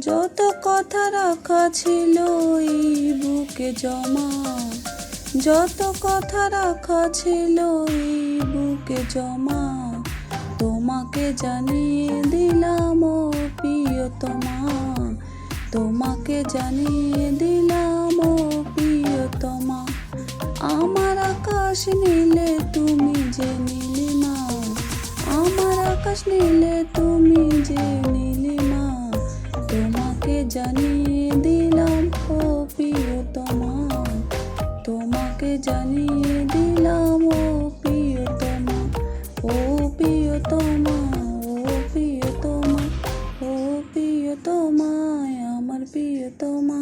যত কথা রাখা ছিল এই বুকে জমা, যত কথা রাখা ছিল এই বুকে জমা, তোমাকে জানিয়ে দিলাম ও প্রিয়তমা, তোমাকে জানিয়ে দিলাম ও প্রিয়তমা। আমার আকাশ নীলে তুমি যে নীলিমা, আমার আকাশ নীলে তুমি যে নীলিমা, তোমাকে জানিয়ে দিলাম ও প্রিয়তমা, তোমাকে জানিয়ে দিলাম ও প্রিয়তমা, ও প্রিয়তমা, ও প্রিয়তমা, ও প্রিয়তমা, আমার প্রিয়তমা।